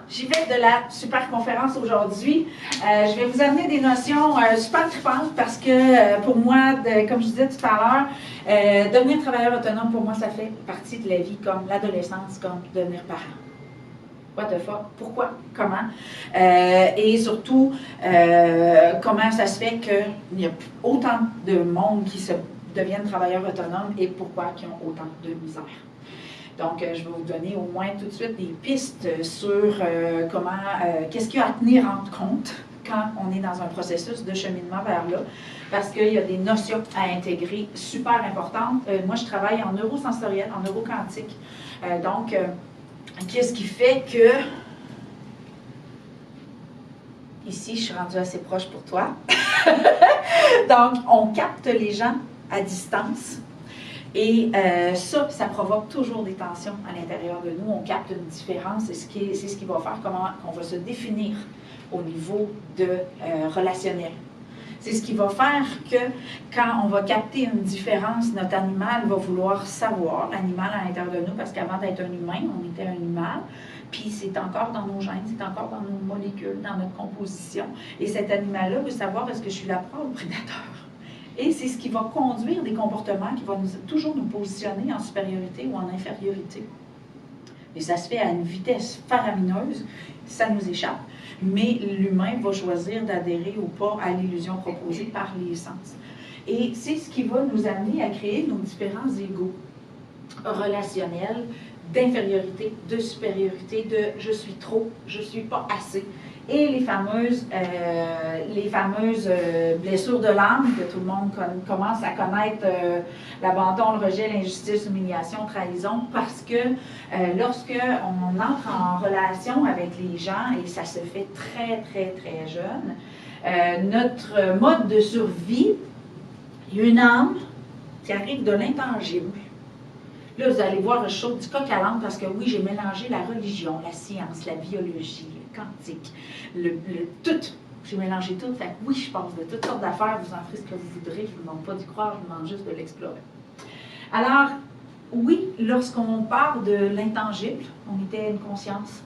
j'y vais de la super conférence aujourd'hui. Je vais vous amener des notions super trippantes parce que pour moi, comme je disais tout à l'heure, devenir travailleur autonome, pour moi, ça fait partie de la vie, comme l'adolescence, comme devenir parent. What the fuck? Pourquoi? Comment? Et surtout, comment ça se fait qu'il y a autant de monde qui deviennent travailleurs autonomes et pourquoi ils ont autant de misère? Donc, je vais vous donner au moins tout de suite des pistes sur comment, qu'est-ce qu'il y a à tenir en compte quand on est dans un processus de cheminement vers là, parce qu'il y a des notions à intégrer super importantes. Moi, je travaille en neurosensoriel, en neuroquantique. Donc, qu'est-ce qui fait que... Ici, je suis rendue assez proche pour toi. Donc, on capte les gens à distance. Et ça provoque toujours des tensions à l'intérieur de nous. On capte une différence. C'est ce qui va faire comment on va se définir au niveau de relationnel. C'est ce qui va faire que quand on va capter une différence, notre animal va vouloir savoir, l'animal à l'intérieur de nous, parce qu'avant d'être un humain, on était un animal, puis c'est encore dans nos gènes, c'est encore dans nos molécules, dans notre composition. Et cet animal-là veut savoir est-ce que je suis la proie ou le prédateur. Et c'est ce qui va conduire des comportements qui vont toujours nous positionner en supériorité ou en infériorité. Et ça se fait à une vitesse faramineuse, ça nous échappe, mais l'humain va choisir d'adhérer ou pas à l'illusion proposée par les sens. Et c'est ce qui va nous amener à créer nos différents égos relationnels, d'infériorité, de supériorité, de je suis trop, je suis pas assez. Et les fameuses blessures de l'âme que tout le monde commence à connaître, l'abandon, le rejet, l'injustice, l'humiliation, trahison, parce que lorsque on entre en relation avec les gens, et ça se fait très, très, très jeune, notre mode de survie, il y a une âme qui arrive de l'intangible. Là, vous allez voir, je saute du coq à l'âne parce que oui, j'ai mélangé la religion, la science, la biologie, le quantique, tout. J'ai mélangé tout. Fait que oui, je pense de toutes sortes d'affaires. Vous en ferez ce que vous voudrez. Je ne vous demande pas d'y croire, je vous demande juste de l'explorer. Alors, oui, lorsqu'on parle de l'intangible, on était une conscience.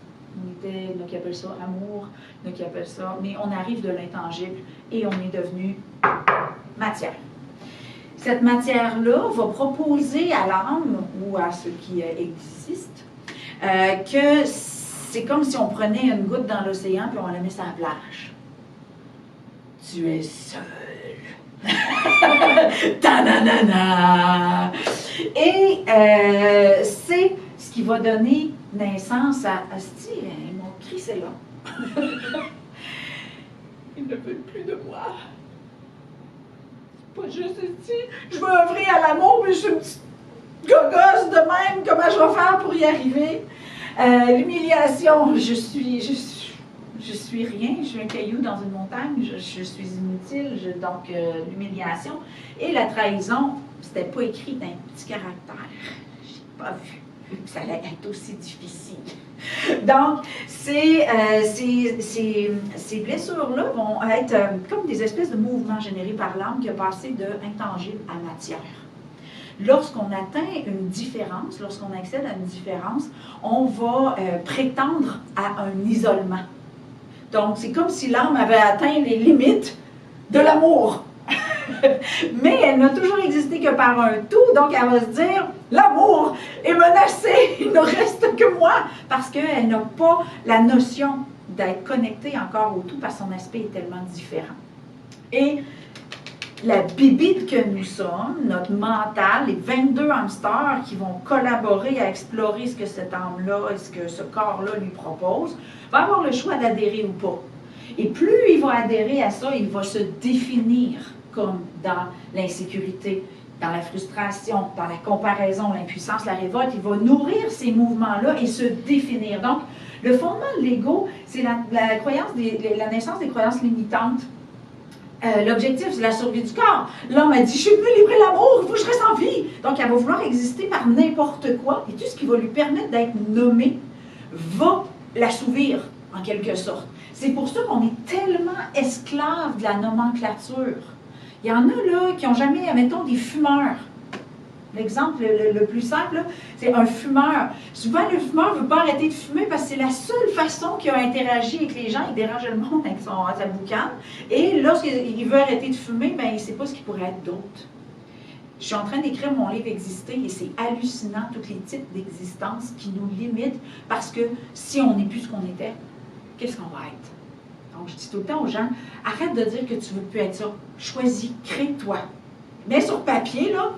Il y en a qui appellent ça amour, il y en a qui appellent ça... Mais on arrive de l'intangible et on est devenu matière. Cette matière-là va proposer à l'âme ou à ceux qui existent que c'est comme si on prenait une goutte dans l'océan et on la met sur la plage. Tu es seul. Ta-na-na-na. Et c'est ce qui va donner naissance à mon cri, c'est là. Ils ne veulent plus de moi. Pas juste ici, je veux œuvrer à l'amour, mais je suis une petite gogosse de même, comment je vais faire pour y arriver? L'humiliation, je suis rien, je suis un caillou dans une montagne, je suis inutile, donc l'humiliation. Et la trahison, c'était pas écrit d'un petit caractère, j'ai pas vu que ça allait être aussi difficile. Donc, ces blessures-là vont être comme des espèces de mouvements générés par l'âme qui a passé de intangible à matière. Lorsqu'on atteint une différence, lorsqu'on accède à une différence, on va prétendre à un isolement. Donc, c'est comme si l'âme avait atteint les limites de l'amour. Mais elle n'a toujours existé que par un tout, donc elle va se dire, l'amour est menacé, il ne reste que moi, parce qu'elle n'a pas la notion d'être connectée encore au tout, parce que son aspect est tellement différent. Et la bibite que nous sommes, notre mental, les 22 hamsters qui vont collaborer à explorer ce que cette âme-là et ce que ce corps-là lui propose, va avoir le choix d'adhérer ou pas. Et plus il va adhérer à ça, il va se définir comme dans l'insécurité, dans la frustration, dans la comparaison, l'impuissance, la révolte. Il va nourrir ces mouvements-là et se définir. Donc, le fondement de l'ego, c'est la naissance des croyances limitantes. L'objectif, c'est la survie du corps. L'homme a dit, je suis venu livrer l'amour, il faut que je reste en vie. Donc, elle va vouloir exister par n'importe quoi. Et tout ce qui va lui permettre d'être nommé va l'assouvir, en quelque sorte. C'est pour ça qu'on est tellement esclaves de la nomenclature. Il y en a là qui n'ont jamais, mettons, des fumeurs. L'exemple le plus simple, c'est un fumeur. Souvent, le fumeur ne veut pas arrêter de fumer parce que c'est la seule façon qu'il a interagi avec les gens. Il dérange le monde avec sa boucane. Et lorsqu'il veut arrêter de fumer, ben, il ne sait pas ce qui pourrait être d'autre. Je suis en train d'écrire mon livre Exister et c'est hallucinant tous les types d'existence qui nous limitent parce que si on n'est plus ce qu'on était, qu'est-ce qu'on va être? Donc, je dis tout le temps aux gens, arrête de dire que tu ne veux plus être ça. Choisis, crée-toi. Mets sur papier, là,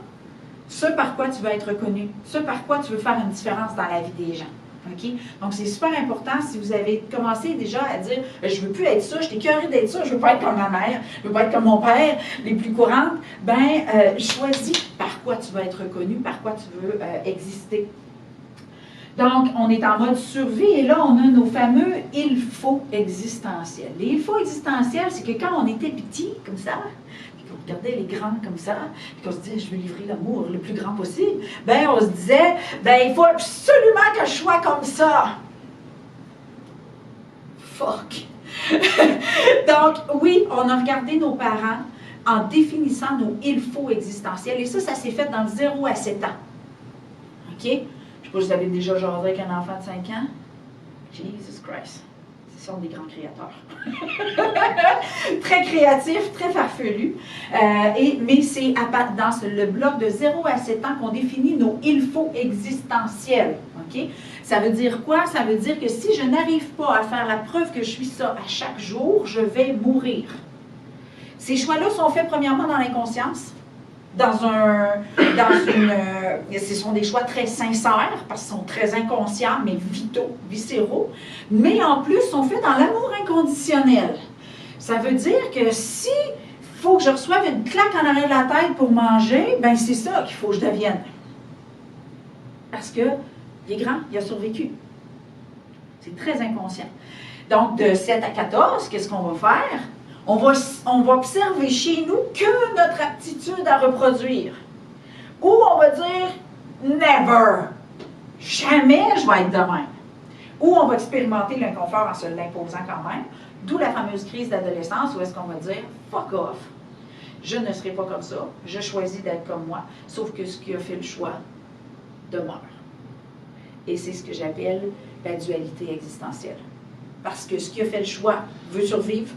ce par quoi tu veux être reconnu, ce par quoi tu veux faire une différence dans la vie des gens. Okay? Donc, c'est super important si vous avez commencé déjà à dire « je ne veux plus être ça, je suis écœurée d'être ça, je ne veux pas être comme ma mère, je ne veux pas être comme mon père », les plus courantes, choisis par quoi tu veux être reconnu, par quoi tu veux exister. Donc, on est en mode survie et là, on a nos fameux « il faut » existentiels. Les « il faut » existentiels, c'est que quand on était petit, comme ça, on regardait les grands comme ça, puis qu'on se disait, je veux livrer l'amour le plus grand possible, ben on se disait, ben il faut absolument que je sois comme ça. Fuck. Donc, oui, on a regardé nos parents en définissant nos il faut existentiels, et ça s'est fait dans le 0 à 7 ans. OK? Je ne sais pas si vous avez déjà jasé avec un enfant de 5 ans. Jesus Christ. Ce sont des grands créateurs. Très créatifs, très farfelus. Mais c'est dans le bloc de 0 à 7 ans qu'on définit nos « il faut » existentiels. Okay? Ça veut dire quoi? Ça veut dire que si je n'arrive pas à faire la preuve que je suis ça à chaque jour, je vais mourir. Ces choix-là sont faits premièrement dans l'inconscience. Ce sont des choix très sincères, parce qu'ils sont très inconscients, mais vitaux, viscéraux, mais en plus sont faits dans l'amour inconditionnel. Ça veut dire que si il faut que je reçoive une claque en arrière de la tête pour manger, ben c'est ça qu'il faut que je devienne. Parce qu'il est grand, il a survécu. C'est très inconscient. Donc, de 7 à 14, qu'est-ce qu'on va faire? On va observer chez nous que notre aptitude à reproduire. Ou on va dire « never ». Jamais je vais être de même. Ou on va expérimenter l'inconfort en se l'imposant quand même. D'où la fameuse crise d'adolescence où est-ce qu'on va dire « fuck off ». Je ne serai pas comme ça. Je choisis d'être comme moi. Sauf que ce qui a fait le choix demeure. Et c'est ce que j'appelle la dualité existentielle. Parce que ce qui a fait le choix veut survivre.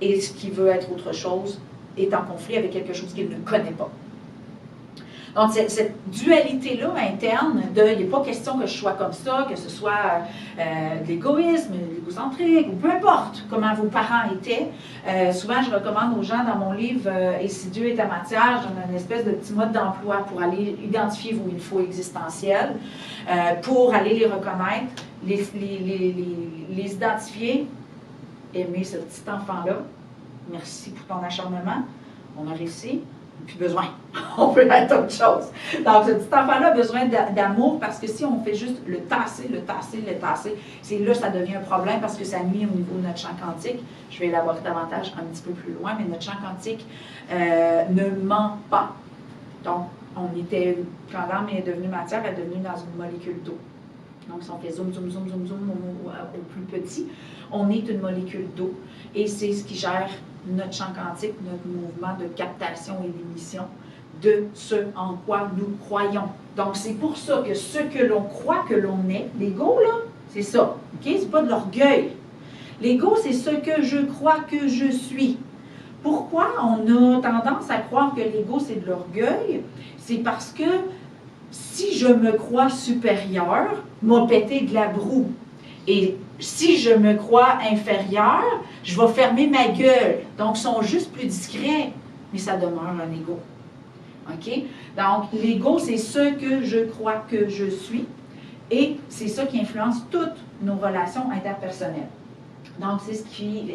Et ce qui veut être autre chose est en conflit avec quelque chose qu'il ne connaît pas. Donc, cette dualité-là interne, il n'est pas question que je sois comme ça, que ce soit de l'égoïsme, de l'égocentrique, ou peu importe comment vos parents étaient. Souvent, je recommande aux gens dans mon livre « Et si Dieu est ta matière », je donne une espèce de petit mode d'emploi pour aller identifier vos il faut existentiels, pour aller les reconnaître, les identifier. Aimer ce petit enfant-là. Merci pour ton acharnement. On a réussi. Plus besoin. On peut être autre chose. Donc, ce petit enfant-là a besoin d'amour parce que si on fait juste le tasser, c'est là que ça devient un problème parce que ça nuit au niveau de notre champ quantique. Je vais l'avoir davantage un petit peu plus loin, mais notre champ quantique ne ment pas. Donc, quand l'âme est devenue matière, elle est devenue dans une molécule d'eau. Donc, si on fait zoom, zoom, zoom, zoom, zoom au plus petit, on est une molécule d'eau. Et c'est ce qui gère notre champ quantique, notre mouvement de captation et d'émission de ce en quoi nous croyons. Donc, c'est pour ça que ce que l'on croit que l'on est, l'ego, là, c'est ça. OK? C'est pas de l'orgueil. L'ego, c'est ce que je crois que je suis. Pourquoi on a tendance à croire que l'ego, c'est de l'orgueil? C'est parce que si je me crois supérieur, m'a pété de la broue. Et si je me crois inférieur, je vais fermer ma gueule. Donc, ils sont juste plus discrets, mais ça demeure un ego. OK? Donc, l'ego, c'est ce que je crois que je suis. Et c'est ça qui influence toutes nos relations interpersonnelles. Donc, c'est ce qui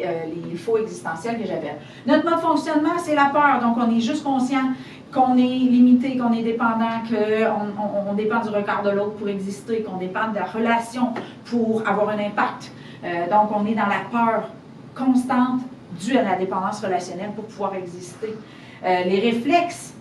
les faux existentiels que j'appelle. Notre mode de fonctionnement, c'est la peur. Donc, on est juste conscient qu'on est limité, qu'on est dépendant, qu'on dépend du regard de l'autre pour exister, qu'on dépend de la relation pour avoir un impact. Donc, on est dans la peur constante due à la dépendance relationnelle pour pouvoir exister. Les réflexes,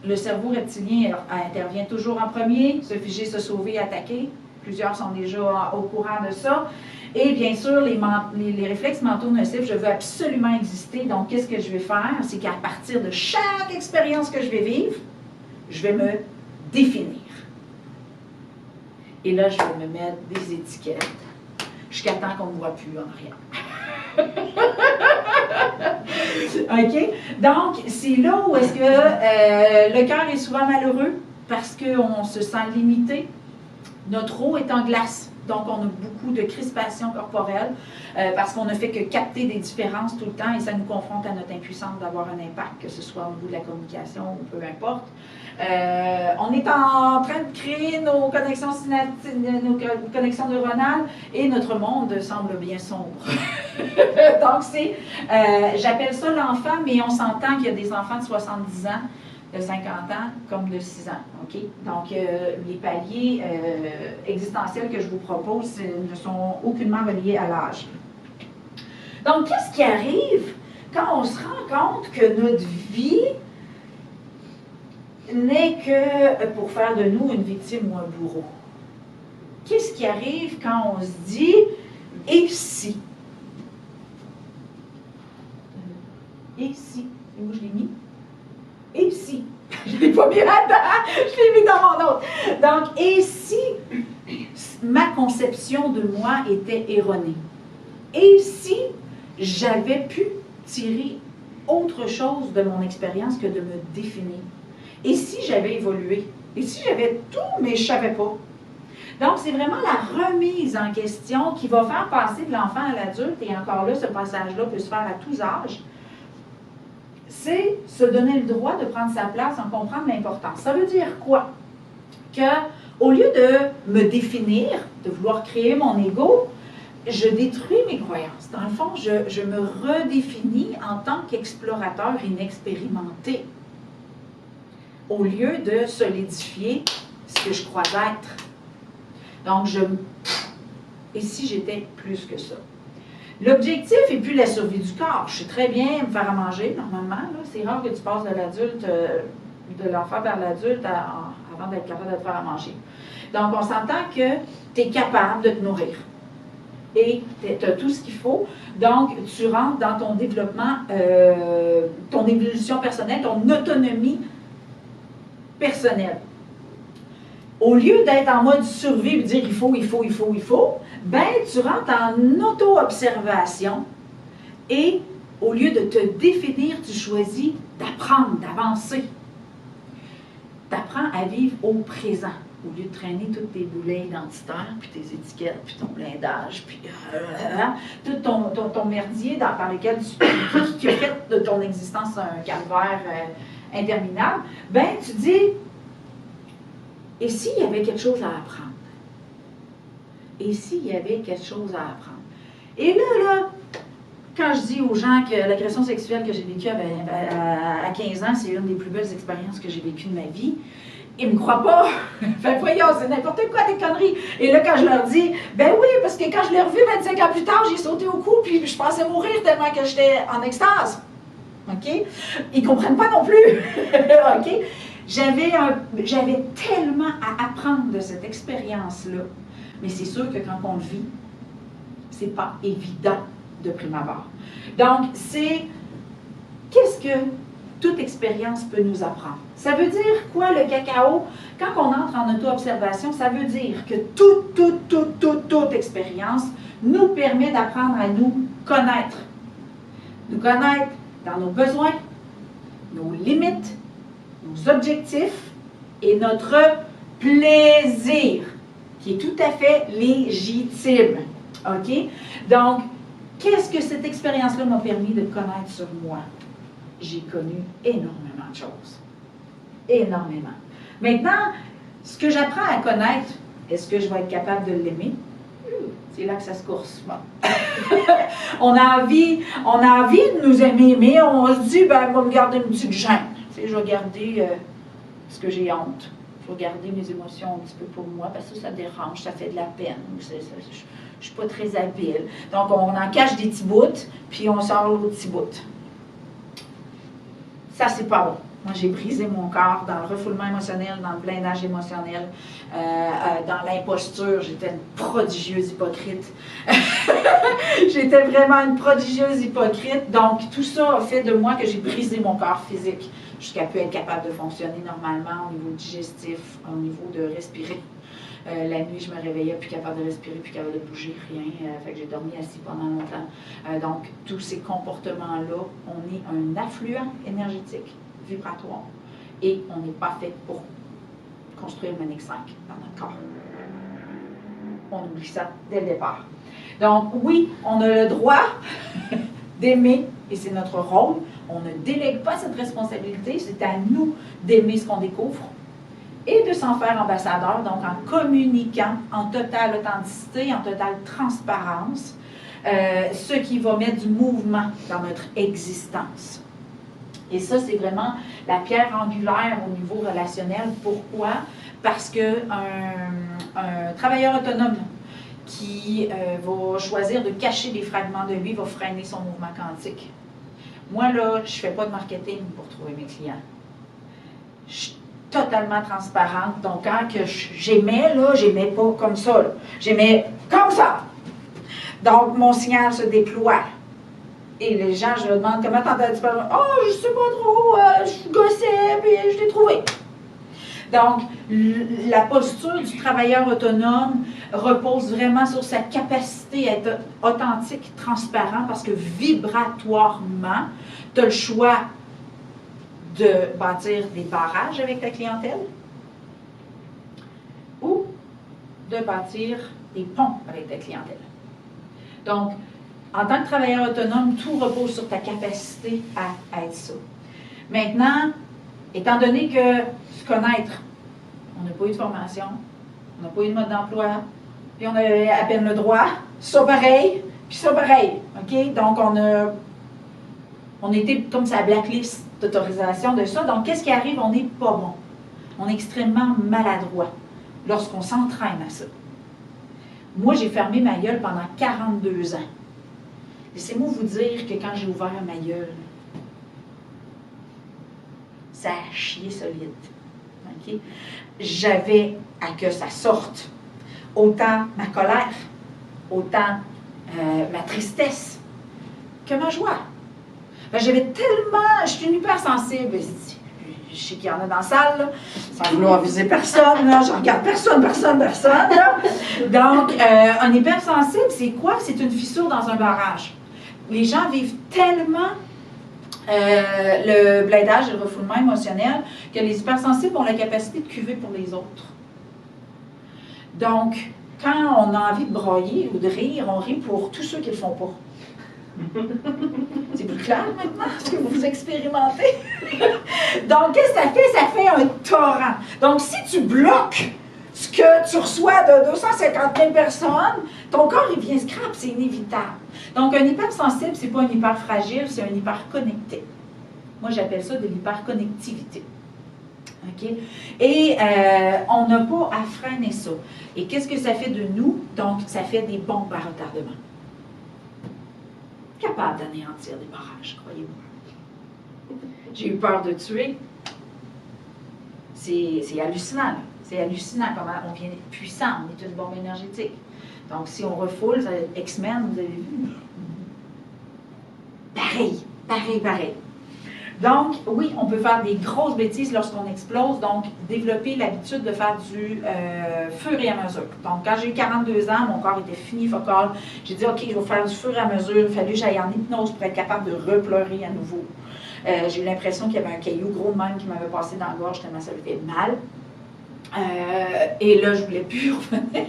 le cerveau reptilien intervient toujours en premier, se figer, se sauver, attaquer. Plusieurs sont déjà au courant de ça. Et bien sûr, les réflexes mentaux nocifs, je veux absolument exister. Donc, qu'est-ce que je vais faire? C'est qu'à partir de chaque expérience que je vais vivre, je vais me définir. Et là, je vais me mettre des étiquettes jusqu'à temps qu'on ne me voit plus en arrière. OK? Donc, c'est là où est-ce que le cœur est souvent malheureux parce qu'on se sent limité. Notre eau est en glace. Donc, on a beaucoup de crispation corporelle parce qu'on ne fait que capter des différences tout le temps et ça nous confronte à notre impuissance d'avoir un impact, que ce soit au niveau de la communication ou peu importe. On est en train de créer nos connexions neuronales et notre monde semble bien sombre. Donc, c'est, j'appelle ça l'enfant, mais on s'entend qu'il y a des enfants de 70 ans, de 50 ans, comme de 6 ans. OK? Donc, les paliers existentiels que je vous propose ne sont aucunement reliés à l'âge. Donc, qu'est-ce qui arrive quand on se rend compte que notre vie n'est que pour faire de nous une victime ou un bourreau? Qu'est-ce qui arrive quand on se dit « et si » ? Et si? Et où je l'ai mis? Et si? Je ne l'ai pas mis là-dedans, je l'ai mis dans mon autre. Donc, et si ma conception de moi était erronée? Et si j'avais pu tirer autre chose de mon expérience que de me définir? Et si j'avais évolué? Et si j'avais tout, mais je ne savais pas? Donc, c'est vraiment la remise en question qui va faire passer de l'enfant à l'adulte, et encore là, ce passage-là peut se faire à tous âges. C'est se donner le droit de prendre sa place, en comprendre l'importance. Ça veut dire quoi? Qu'au lieu de me définir, de vouloir créer mon ego, je détruis mes croyances. Dans le fond, je me redéfinis en tant qu'explorateur inexpérimenté, au lieu de solidifier ce que je crois être. Donc, et si j'étais plus que ça? L'objectif n'est plus la survie du corps. Je sais très bien me faire à manger, normalement. C'est rare que tu passes de l'adulte, de l'enfant vers l'adulte avant d'être capable de te faire à manger. Donc, on s'entend que tu es capable de te nourrir. Et tu as tout ce qu'il faut. Donc, tu rentres dans ton développement, ton évolution personnelle, ton autonomie personnelle. Au lieu d'être en mode survie et de dire il faut, ben tu rentres en auto-observation et au lieu de te définir, tu choisis d'apprendre, d'avancer. Tu apprends à vivre au présent au lieu de traîner toutes tes boulets identitaires, puis tes étiquettes, puis ton blindage, puis tout ton merdier par lequel qui a fait de ton existence un calvaire interminable. Ben tu dis, et s'il y avait quelque chose à apprendre? Et s'il y avait quelque chose à apprendre? Et là, quand je dis aux gens que l'agression sexuelle que j'ai vécue à 15 ans, c'est une des plus belles expériences que j'ai vécues de ma vie, ils ne me croient pas. Fait voyons, c'est n'importe quoi des conneries. Et là, quand je leur dis, ben oui, parce que quand je l'ai revu 25 ans plus tard, j'ai sauté au cou, puis je pensais mourir tellement que j'étais en extase. OK? Ils ne comprennent pas non plus. OK? J'avais tellement à apprendre de cette expérience-là. Mais c'est sûr que quand on le vit, c'est pas évident de prime abord. Donc, c'est qu'est-ce que toute expérience peut nous apprendre? Ça veut dire quoi le cacao? Quand on entre en auto-observation, ça veut dire que toute expérience nous permet d'apprendre à nous connaître. Nous connaître dans nos besoins, nos limites, nos objectifs et notre plaisir, qui est tout à fait légitime. OK? Donc, qu'est-ce que cette expérience-là m'a permis de connaître sur moi? J'ai connu énormément de choses. Énormément. Maintenant, ce que j'apprends à connaître, est-ce que je vais être capable de l'aimer? C'est là que ça se course. Bon. on a envie de nous aimer, mais on se dit, ben, je vais me garder une petite gêne. Tu sais, je vais garder ce que j'ai honte. Je vais garder mes émotions un petit peu pour moi, parce que ça dérange, ça fait de la peine. Je ne suis pas très habile. Donc, on en cache des petits bouts, puis on sort l'autre petit bout. Ça, c'est pas bon. Moi, j'ai brisé mon corps dans le refoulement émotionnel, dans le blindage émotionnel, dans l'imposture. J'étais une prodigieuse hypocrite. J'étais vraiment une prodigieuse hypocrite. Donc, tout ça a fait de moi que j'ai brisé mon corps physique. jusqu'à plus être capable de fonctionner normalement au niveau digestif, au niveau de respirer. La nuit, je me réveillais plus capable de respirer, plus capable de bouger, rien. Fait que j'ai dormi assis pendant longtemps. Donc, tous ces comportements-là, on est un affluent énergétique, vibratoire, et on n'est pas fait pour construire le Manix 5 dans notre corps. On oublie ça dès le départ. Donc, oui, on a le droit d'aimer, et c'est notre rôle. On ne délègue pas cette responsabilité, c'est à nous d'aimer ce qu'on découvre et de s'en faire ambassadeur, donc en communiquant en totale authenticité, en totale transparence, ce qui va mettre du mouvement dans notre existence. Et ça, c'est vraiment la pierre angulaire au niveau relationnel. Pourquoi? Parce qu'un travailleur autonome qui va choisir de cacher des fragments de lui va freiner son mouvement quantique. Moi, là, je ne fais pas de marketing pour trouver mes clients. Je suis totalement transparente. Donc, quand j'aimais, là, j'aimais pas comme ça. J'aimais comme ça. Donc, mon signal se déploie. Et les gens, je leur demande comment t'entends tu parles. Oh, je sais pas trop, je gossais, puis je l'ai trouvé. Donc, la posture du travailleur autonome repose vraiment sur sa capacité à être authentique, transparent, parce que vibratoirement, tu as le choix de bâtir des barrages avec ta clientèle ou de bâtir des ponts avec ta clientèle. Donc, en tant que travailleur autonome, tout repose sur ta capacité à être ça. Maintenant, étant donné que se connaître, on n'a pas eu de formation, on n'a pas eu de mode d'emploi, puis on avait à peine le droit, ça pareil, puis ça pareil. OK? Donc, on était comme sa blacklist d'autorisation de ça. Donc, qu'est-ce qui arrive? On n'est pas bon. On est extrêmement maladroit lorsqu'on s'entraîne à ça. Moi, j'ai fermé ma gueule pendant 42 ans. Laissez-moi vous dire que quand j'ai ouvert ma gueule, ça a chié solide. Okay? J'avais à que ça sorte autant ma colère, autant ma tristesse que ma joie. Ben, j'avais tellement... Je suis une hypersensible. Je sais qu'il y en a dans la salle, là, sans vouloir viser personne, là, je regarde personne. Là. Donc, un hypersensible, c'est quoi? C'est une fissure dans un barrage. Les gens vivent tellement le blindage, le refoulement émotionnel, que les hypersensibles ont la capacité de cuver pour les autres. Donc, quand on a envie de broyer ou de rire, on rit pour tous ceux qui ne le font pas. C'est plus clair maintenant ce que vous expérimentez? Donc, qu'est-ce que ça fait? Ça fait un torrent. Donc, si tu bloques ce que tu reçois de 250 000 personnes, ton corps, il vient scrap, c'est inévitable. Donc, un hypersensible, c'est pas un hyper fragile, c'est un hyper connecté. Moi, j'appelle ça de l'hyperconnectivité. OK? Et on n'a pas à freiner ça. Et qu'est-ce que ça fait de nous? Donc, ça fait des bombes à retardement. Capable d'anéantir des barrages, croyez-moi. J'ai eu peur de tuer. C'est hallucinant. C'est hallucinant comment on vient puissant, on est une bombe énergétique. Donc, si on refoule, X-Men, vous avez vu? Pareil. Donc, oui, on peut faire des grosses bêtises lorsqu'on explose, donc développer l'habitude de faire du fur et à mesure. Donc, quand j'ai eu 42 ans, mon corps était fini, focal. J'ai dit, OK, je vais faire du fur et à mesure. Il a fallu que j'aille en hypnose pour être capable de repleurer à nouveau. J'ai eu l'impression qu'il y avait un caillou gros de même qui m'avait passé dans la gorge tellement ça me fait mal. Et là, je ne voulais plus revenir.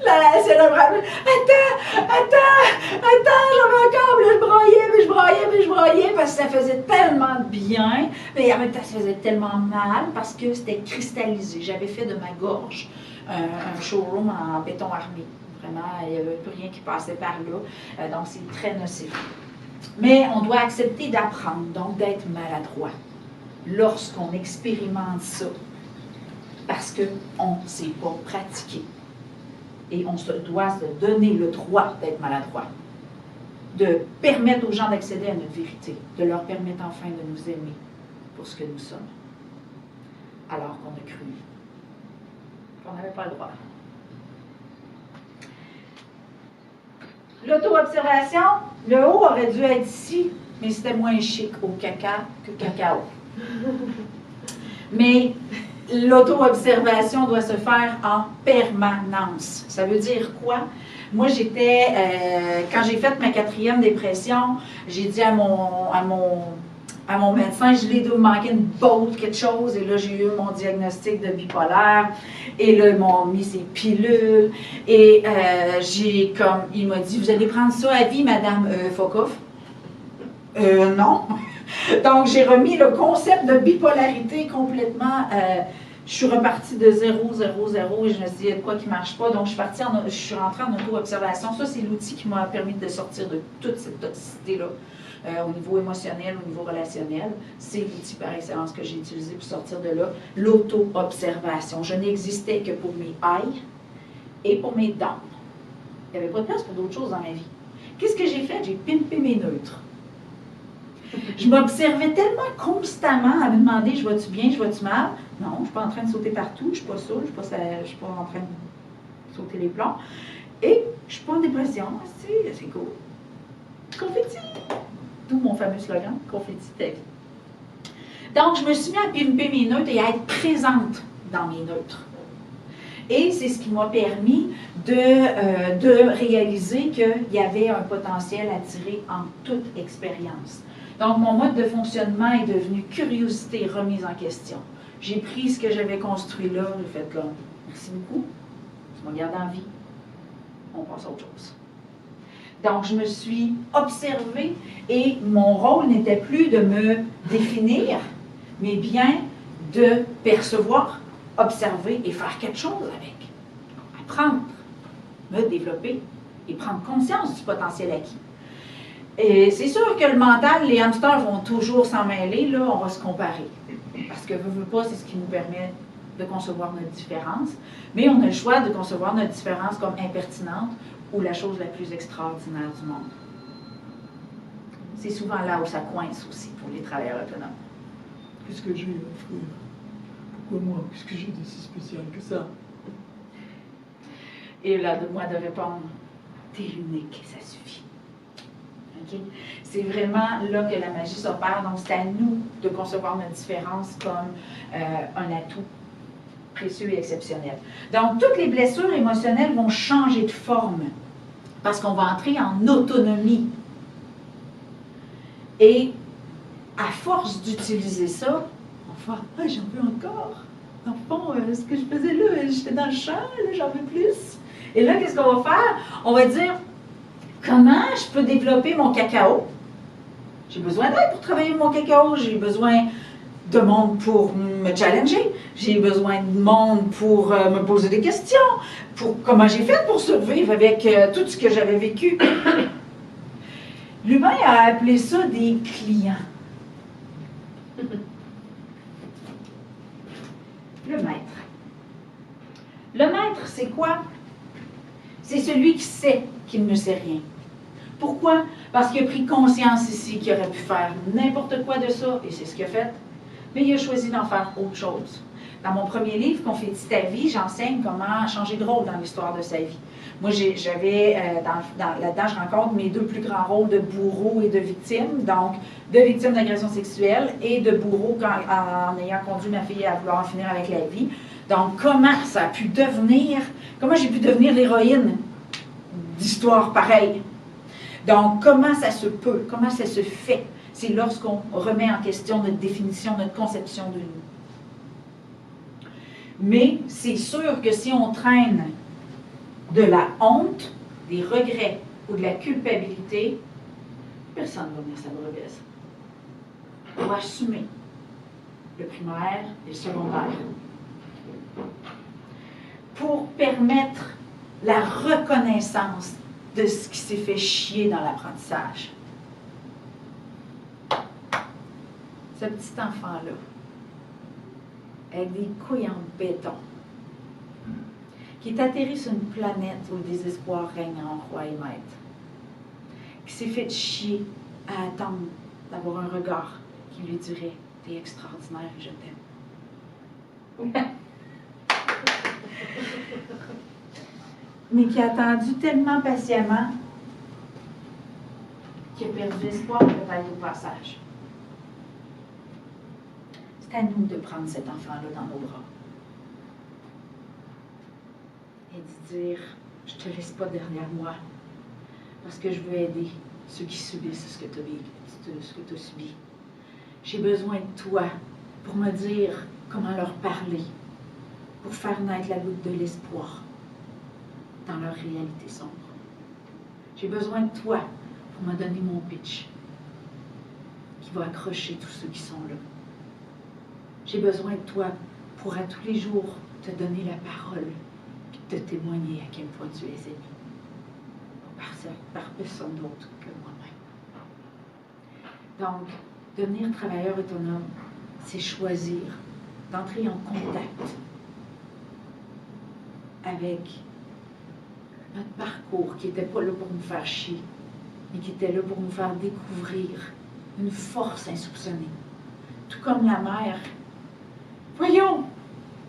La cérébrale, attends, j'avais encore, là, je broyais, parce que ça faisait tellement de bien, mais en même temps, ça faisait tellement mal, parce que c'était cristallisé. J'avais fait de ma gorge un showroom en béton armé. Vraiment, il n'y avait plus rien qui passait par là, donc c'est très nocif. Mais on doit accepter d'apprendre, donc d'être maladroit, lorsqu'on expérimente ça. Parce qu'on ne sait pas pratiquer. Et on se doit se donner le droit d'être maladroit. De permettre aux gens d'accéder à notre vérité. De leur permettre enfin de nous aimer pour ce que nous sommes. Alors qu'on a cru qu'on n'avait pas le droit. L'auto-observation, le haut aurait dû être ici, mais c'était moins chic au caca que cacao. Mais l'auto-observation doit se faire en permanence. Ça veut dire quoi? Moi, j'étais, quand j'ai fait ma 4e dépression, j'ai dit à mon médecin, je l'ai dit, il me manquait une botte, quelque chose, et là, j'ai eu mon diagnostic de bipolaire, et là, ils m'ont mis ces pilules, et il m'a dit, vous allez prendre ça à vie, madame Fokoff? Non. Donc, j'ai remis le concept de bipolarité complètement. Je suis repartie de 0, 0, 0 et je me suis dit, il y a de quoi qui ne marche pas. Donc, je suis rentrée en auto-observation. Ça, c'est l'outil qui m'a permis de sortir de toute cette toxicité-là. Au niveau émotionnel, au niveau relationnel. C'est l'outil par excellence que j'ai utilisé pour sortir de là. L'auto-observation. Je n'existais que pour mes highs et pour mes downs. Il n'y avait pas de place pour d'autres choses dans ma vie. Qu'est-ce que j'ai fait? J'ai pimpé mes neutres. Je m'observais tellement constamment à me demander, je vais-tu bien, je vais-tu mal? Non, je ne suis pas en train de sauter partout, je ne suis pas saoule, je ne suis pas en train de sauter les plombs. Et je ne suis pas en dépression, c'est cool. Confetti! D'où mon fameux slogan, confetti ta vie. Donc, je me suis mis à pimper mes neutres et à être présente dans mes neutres. Et c'est ce qui m'a permis de réaliser qu'il y avait un potentiel à tirer en toute expérience. Donc, mon mode de fonctionnement est devenu curiosité remise en question. J'ai pris ce que j'avais construit là, j'ai fait là, merci beaucoup, tu m'as gardé en vie, on passe à autre chose. Donc, je me suis observée et mon rôle n'était plus de me définir, mais bien de percevoir, observer et faire quelque chose avec. Apprendre, me développer et prendre conscience du potentiel acquis. Et c'est sûr que le mental, les hamsters vont toujours s'en mêler, là, on va se comparer. Parce que veut pas, c'est ce qui nous permet de concevoir notre différence. Mais on a le choix de concevoir notre différence comme impertinente ou la chose la plus extraordinaire du monde. C'est souvent là où ça coince aussi pour les travailleurs autonomes. Qu'est-ce que j'ai à offrir? Pourquoi moi? Qu'est-ce que j'ai de si spécial que ça? Et là, de moi de répondre, t'es unique, ça suffit. Okay? C'est vraiment là que la magie s'opère. Donc, c'est à nous de concevoir notre différence comme un atout précieux et exceptionnel. Donc, toutes les blessures émotionnelles vont changer de forme parce qu'on va entrer en autonomie. Et à force d'utiliser ça, on va faire « Ah, j'en veux encore! Dans le fond, ce que je faisais là, j'étais dans le champ, là, j'en veux plus. » Et là, qu'est-ce qu'on va faire? On va dire « Comment je peux développer mon cacao? J'ai besoin d'aide pour travailler mon cacao, j'ai besoin de monde pour me challenger, j'ai besoin de monde pour me poser des questions, pour comment j'ai fait pour survivre avec tout ce que j'avais vécu. » L'humain a appelé ça des clients. Le maître. Le maître, c'est quoi? C'est celui qui sait qu'il ne sait rien. Pourquoi? Parce qu'il a pris conscience ici qu'il aurait pu faire n'importe quoi de ça, et c'est ce qu'il a fait, mais il a choisi d'en faire autre chose. Dans mon premier livre, Confetti ta vie, j'enseigne comment changer de rôle dans l'histoire de sa vie. Moi, j'avais, là-dedans, je rencontre mes deux plus grands rôles de bourreau et de victime, donc de victime d'agression sexuelle et de bourreau en ayant conduit ma fille à vouloir en finir avec la vie. Donc, comment ça a pu devenir, comment j'ai pu devenir l'héroïne d'histoires pareilles? Donc, comment ça se peut, comment ça se fait? C'est lorsqu'on remet en question notre définition, notre conception de nous. Mais c'est sûr que si on traîne de la honte, des regrets ou de la culpabilité, personne ne va venir s'abreuver. On va assumer le primaire et le secondaire pour permettre la reconnaissance de ce qui s'est fait chier dans l'apprentissage. Ce petit enfant-là, avec des couilles en béton, qui est atterri sur une planète où le désespoir règne en roi et maître, qui s'est fait chier à attendre d'avoir un regard qui lui dirait « T'es extraordinaire et je t'aime. » Mais qui a attendu tellement patiemment qu'il a perdu espoir peut-être au passage. C'est à nous de prendre cet enfant-là dans nos bras. Et de dire, je ne te laisse pas derrière moi, parce que je veux aider ceux qui subissent ce que tu as subi. J'ai besoin de toi pour me dire comment leur parler, pour faire naître la goutte de l'espoir dans leur réalité sombre. J'ai besoin de toi pour me donner mon pitch qui va accrocher tous ceux qui sont là. J'ai besoin de toi pour à tous les jours te donner la parole et te témoigner à quel point tu es aimé. Par personne d'autre que moi-même. Donc, devenir travailleur autonome, c'est choisir d'entrer en contact avec notre parcours qui n'était pas là pour nous faire chier, mais qui était là pour nous faire découvrir une force insoupçonnée. Tout comme la mère. Voyons,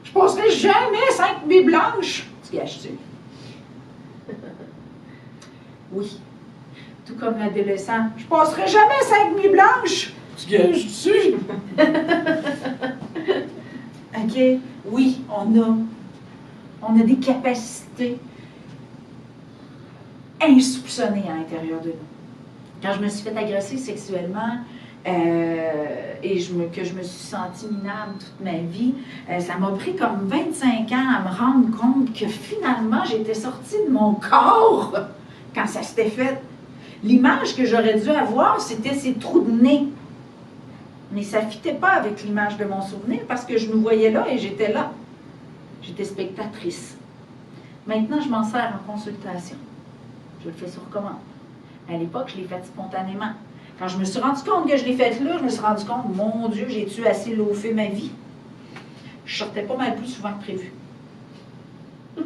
je ne passerai jamais 5 nuits blanches. Tu gâches-tu? Oui. Tout comme l'adolescent. Je ne passerai jamais 5 nuits blanches. Tu gâches-tu? OK. Oui, on a des capacités insoupçonnées à l'intérieur de nous. Quand je me suis fait agresser sexuellement et que je me suis sentie minable toute ma vie, ça m'a pris comme 25 ans à me rendre compte que finalement, j'étais sortie de mon corps quand ça s'était fait. L'image que j'aurais dû avoir, c'était ces trous de nez. Mais ça ne fitait pas avec l'image de mon souvenir parce que je me voyais là et j'étais là. J'étais spectatrice. Maintenant, je m'en sers en consultation. Je le fais sur commande. À l'époque, je l'ai fait spontanément. Quand je me suis rendu compte que je l'ai fait là, je me suis rendu compte, mon Dieu, j'ai-tu assez loafé ma vie? Je sortais pas mal plus souvent que prévu. Je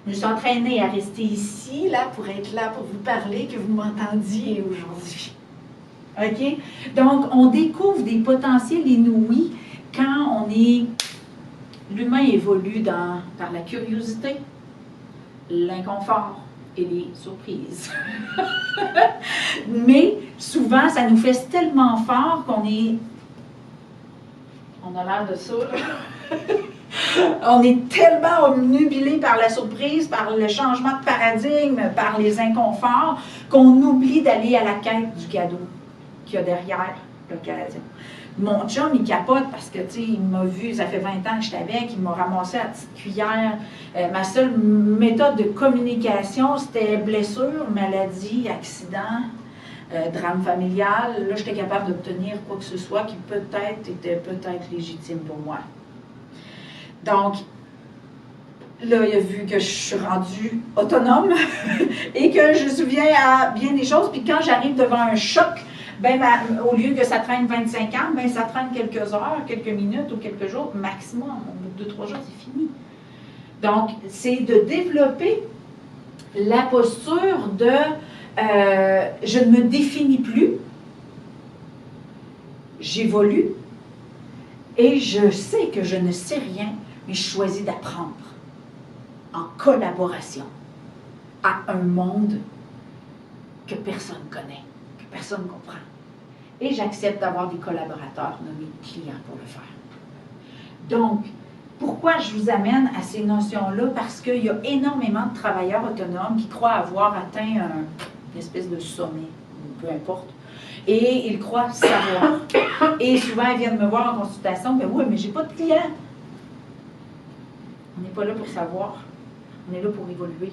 me suis entraînée à rester ici, là, pour être là, pour vous parler, que vous m'entendiez aujourd'hui. OK? Donc, on découvre des potentiels inouïs quand on est... L'humain évolue par la curiosité, l'inconfort et les surprises. Mais souvent, ça nous fait tellement fort qu'on est... On a l'air de ça, là. On est tellement omnubilé par la surprise, par le changement de paradigme, par les inconforts, qu'on oublie d'aller à la quête du cadeau qu'il y a derrière l'occasion. Mon chum, il capote parce que, tu sais, il m'a vu, ça fait 20 ans que j'étais avec, il m'a ramassé à la petite cuillère. Ma seule méthode de communication, c'était blessure, maladie, accident, drame familial. Là, j'étais capable d'obtenir quoi que ce soit qui peut-être était légitime pour moi. Donc, là, il a vu que je suis rendue autonome et que je me souviens à bien des choses. Puis quand j'arrive devant un choc, ben, au lieu que ça traîne 25 ans, ben, ça traîne quelques heures, quelques minutes ou quelques jours maximum. Au bout de 2-3 jours, c'est fini. Donc, c'est de développer la posture de je ne me définis plus, j'évolue et je sais que je ne sais rien, mais je choisis d'apprendre en collaboration à un monde que personne connaît, que personne comprend. Et j'accepte d'avoir des collaborateurs nommés clients pour le faire. Donc, pourquoi je vous amène à ces notions-là? Parce qu'il y a énormément de travailleurs autonomes qui croient avoir atteint une espèce de sommet, peu importe, et ils croient savoir. Et souvent, ils viennent me voir en consultation, mais oui, mais j'ai pas de clients. On n'est pas là pour savoir, on est là pour évoluer.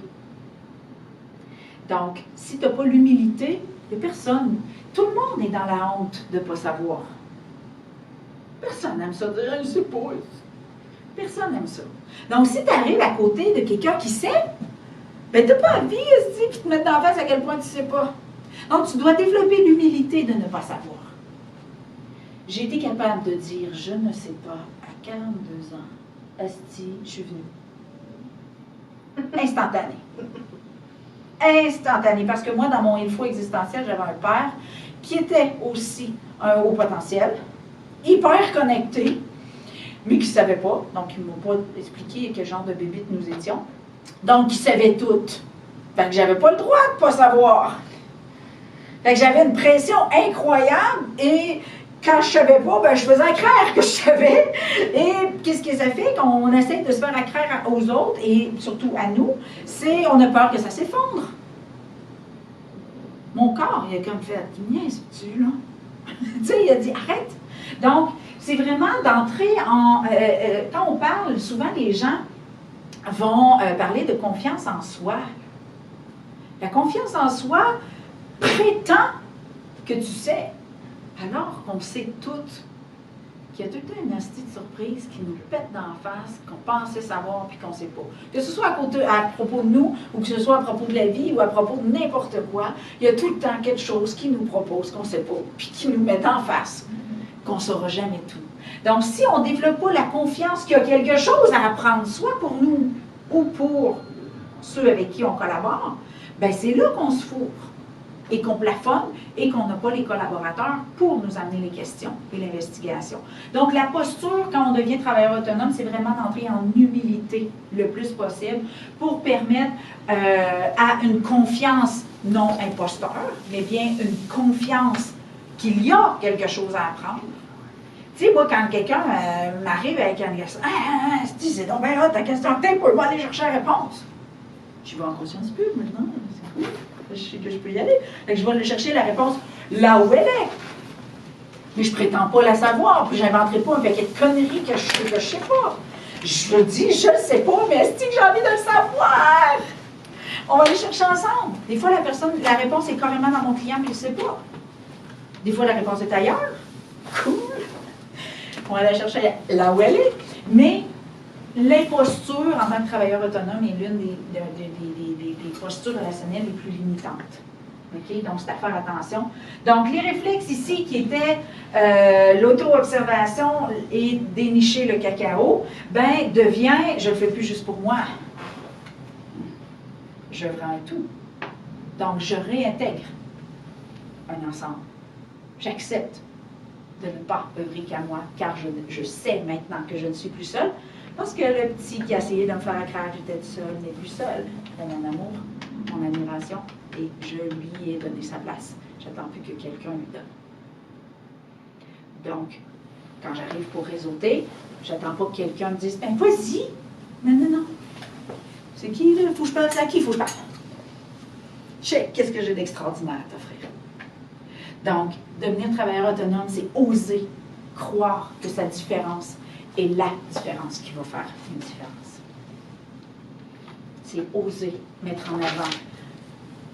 Donc, si tu n'as pas l'humilité, il n'y a personne. Tout le monde est dans la honte de ne pas savoir. Personne n'aime ça, dire, je ne sais pas. Personne n'aime ça. Donc, si tu arrives à côté de quelqu'un qui sait, ben, tu n'as pas envie qu'ils te mettent en face à quel point tu ne sais pas. Donc, tu dois développer l'humilité de ne pas savoir. J'ai été capable de dire, je ne sais pas, à 42 ans, asti, je suis venue. Instantané. Instantané. Parce que moi, dans mon il faut existentiel, j'avais un père qui était aussi un haut potentiel, hyper connecté, mais qui ne savait pas. Donc, il ne m'a pas expliqué quel genre de bébite nous étions. Donc, il savait tout. Fait que j'avais pas le droit de ne pas savoir. Fait que j'avais une pression incroyable et quand je savais pas, ben, je faisais accraire que je savais. Et qu'est-ce que ça fait quand on essaie de se faire accraire aux autres, et surtout à nous, c'est on a peur que ça s'effondre. Mon corps, il a comme fait, niaises-tu, là? Tu sais, il a dit, arrête. Donc, c'est vraiment d'entrer en... quand on parle, souvent les gens vont parler de confiance en soi. La confiance en soi prétend que tu sais, alors qu'on sait toutes qu'il y a tout le temps une hostie de surprise qui nous pète dans la face, qu'on pensait savoir puis qu'on ne sait pas. Que ce soit à propos de nous, ou que ce soit à propos de la vie, ou à propos de n'importe quoi, il y a tout le temps quelque chose qui nous propose qu'on ne sait pas, puis qui nous met en face, qu'on ne saura jamais tout. Donc, si on ne développe pas la confiance qu'il y a quelque chose à apprendre, soit pour nous ou pour ceux avec qui on collabore, bien c'est là qu'on se fourre et qu'on plafonne et qu'on n'a pas les collaborateurs pour nous amener les questions et l'investigation. Donc, la posture, quand on devient travailleur autonome, c'est vraiment d'entrer en humilité le plus possible pour permettre à une confiance non imposteur, mais bien une confiance qu'il y a quelque chose à apprendre. Tu sais, moi, quand quelqu'un m'arrive avec une question, c'est donc bien là, ta question, peut-être pour aller chercher la réponse. Je vais en conscience pub maintenant, c'est cool. Je sais que je peux y aller. Donc, je vais aller chercher la réponse là où elle est. Mais je ne prétends pas la savoir, puis je n'inventerai pas un paquet de conneries que je ne sais pas. Je dis, je ne le sais pas, mais est-ce que j'ai envie de le savoir? On va aller chercher ensemble. Des fois, la réponse est carrément dans mon client, mais il ne sait pas. Des fois, la réponse est ailleurs. Cool. On va aller chercher là où elle est. Mais l'imposture en tant que travailleur autonome est l'une des postures relationnelles les plus limitantes. Okay? Donc, c'est à faire attention. Donc, les réflexes ici qui étaient l'auto-observation et dénicher le cacao, ben devient, je ne le fais plus juste pour moi. Je rends tout. Donc, je réintègre un ensemble. J'accepte de ne pas œuvrer qu'à moi, car je sais maintenant que je ne suis plus seule. Parce que le petit qui a essayé de me faire accroire que j'étais seule n'est plus seul. C'est mon amour, mon admiration, et je lui ai donné sa place. J'attends plus que quelqu'un lui donne. Donc, quand j'arrive pour réseauter, j'attends pas que quelqu'un me dise « Ben, vas-y! » Non. C'est qui, là? Faut que je parle à qui? Faut que je parle. Check, qu'est-ce que j'ai d'extraordinaire à t'offrir? Donc, devenir travailleur autonome, c'est oser croire que sa différence est la différence qui va faire une différence. C'est oser mettre en avant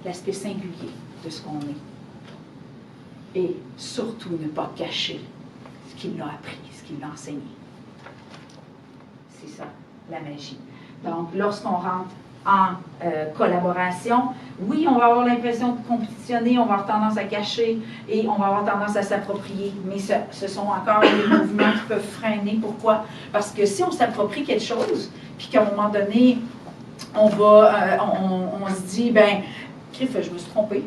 l'aspect singulier de ce qu'on est. Et surtout ne pas cacher ce qu'il a appris, ce qu'il a enseigné. C'est ça, la magie. Donc, lorsqu'on rentre en collaboration, oui, on va avoir l'impression de compétitionner, on va avoir tendance à cacher et on va avoir tendance à s'approprier. Mais ce sont encore des mouvements qui peuvent freiner. Pourquoi? Parce que si on s'approprie quelque chose, puis qu'à un moment donné, on se dit, ben, crif, je me suis trompée.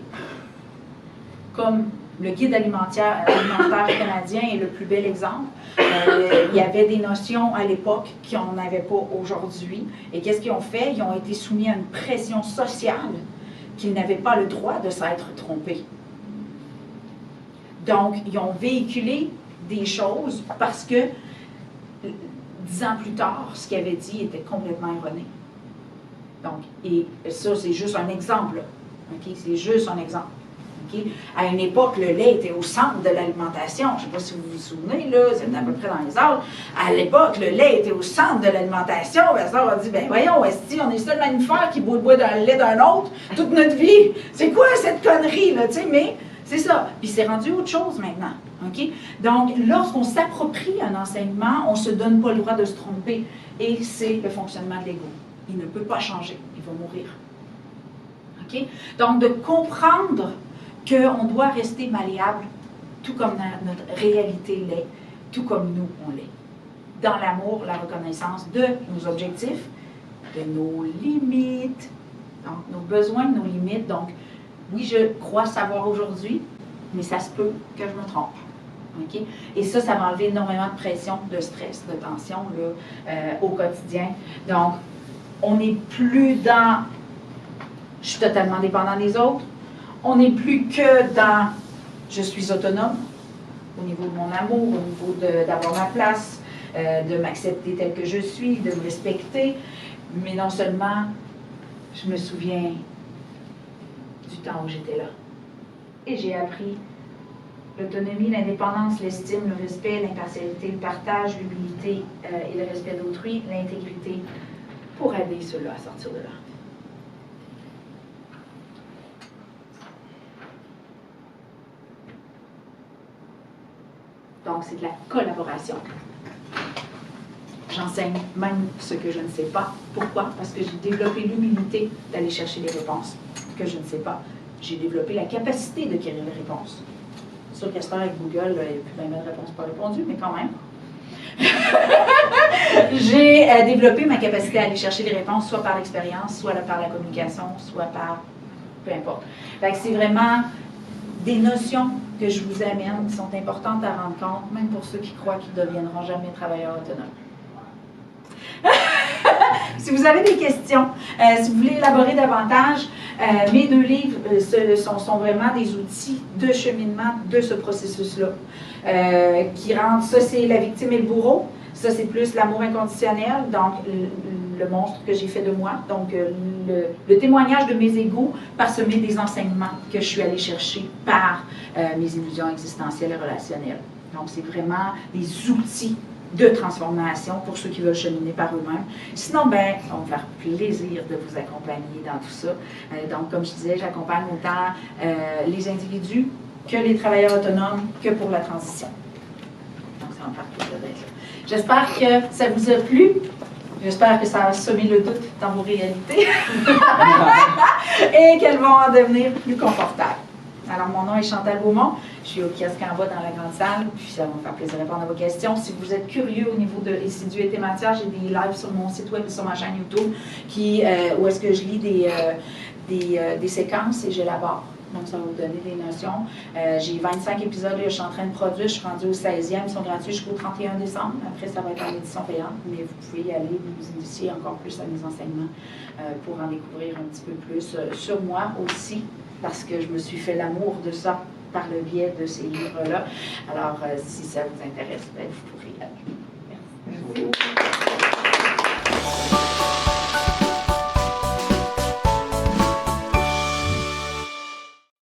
Comme le guide alimentaire canadien est le plus bel exemple. Il y avait des notions à l'époque qu'on n'avait pas aujourd'hui. Et qu'est-ce qu'ils ont fait? Ils ont été soumis à une pression sociale qu'ils n'avaient pas le droit de s'être trompés. Donc, ils ont véhiculé des choses parce que 10 ans plus tard, ce qu'ils avaient dit était complètement erroné. Donc, et ça, c'est juste un exemple. Okay? C'est juste un exemple. Okay? À une époque, le lait était au centre de l'alimentation. Je ne sais pas si vous vous souvenez, là, c'est à peu près dans les âges. À l'époque, le lait était au centre de l'alimentation. Ben, ça, on va dire, ben voyons, est-ce on est seul mammifère qui boit le lait d'un autre toute notre vie? C'est quoi cette connerie, là, tu sais? Mais c'est ça. Puis c'est rendu autre chose maintenant. Okay? Donc, lorsqu'on s'approprie un enseignement, on ne se donne pas le droit de se tromper. Et c'est le fonctionnement de l'ego. Il ne peut pas changer. Il va mourir. Okay? Donc, de comprendre qu'on doit rester malléable, tout comme notre réalité l'est, tout comme nous, on l'est. Dans l'amour, la reconnaissance de nos objectifs, de nos limites, donc nos besoins, nos limites. Donc, oui, je crois savoir aujourd'hui, mais ça se peut que je me trompe. Okay? Et ça va enlever énormément de pression, de stress, de tension là, au quotidien. Donc, on n'est plus dans « je suis totalement dépendant des autres », on n'est plus que dans « je suis autonome », au niveau de mon amour, au niveau d'avoir ma place, de m'accepter tel que je suis, de me respecter. Mais non seulement, je me souviens du temps où j'étais là. Et j'ai appris l'autonomie, l'indépendance, l'estime, le respect, l'impartialité, le partage, l'humilité et le respect d'autrui, l'intégrité, pour aider ceux-là à sortir de là. Donc, c'est de la collaboration. J'enseigne même ce que je ne sais pas. Pourquoi? Parce que j'ai développé l'humilité d'aller chercher les réponses que je ne sais pas. J'ai développé la capacité de créer les réponses. Sur Castor avec Google, il n'y a plus même de réponse pas répondue, mais quand même. J'ai développé ma capacité à aller chercher les réponses, soit par l'expérience, soit par la communication, soit par... peu importe. C'est vraiment des notions que je vous amène qui sont importantes à rendre compte, même pour ceux qui croient qu'ils ne deviendront jamais travailleurs autonomes. Si vous avez des questions, si vous voulez élaborer davantage, mes 2 livres sont vraiment des outils de cheminement de ce processus-là. Qui rendent, ça c'est La victime et le bourreau, ça c'est plus l'amour inconditionnel, donc le monstre que j'ai fait de moi, donc le témoignage de mes égos parsemé des enseignements que je suis allée chercher par mes illusions existentielles et relationnelles. Donc c'est vraiment des outils de transformation pour ceux qui veulent cheminer par eux-mêmes. Sinon, on va me faire plaisir de vous accompagner dans tout ça. Donc, comme je disais, j'accompagne autant les individus que les travailleurs autonomes que pour la transition. Donc, ça va me faire plaisir d'être là. J'espère que ça vous a plu. J'espère que ça a semé le doute dans vos réalités et qu'elles vont en devenir plus confortables. Alors, mon nom est Chantal Beaumont. Je suis au kiosque en bas dans la grande salle, puis ça va me faire plaisir de répondre à vos questions. Si vous êtes curieux au niveau de l'assiduité matière, j'ai des lives sur mon site web et sur ma chaîne YouTube où est-ce que je lis des séquences et j'élabore. Donc, ça va vous donner des notions. J'ai 25 épisodes que je suis en train de produire. Je suis rendue au 16e. Ils sont gratuits jusqu'au 31 décembre. Après, ça va être en édition payante. Mais vous pouvez y aller, vous initier encore plus à mes enseignements pour en découvrir un petit peu plus sur moi aussi, parce que je me suis fait l'amour de ça par le biais de ces livres-là. Alors, si ça vous intéresse, vous pourrez y aller.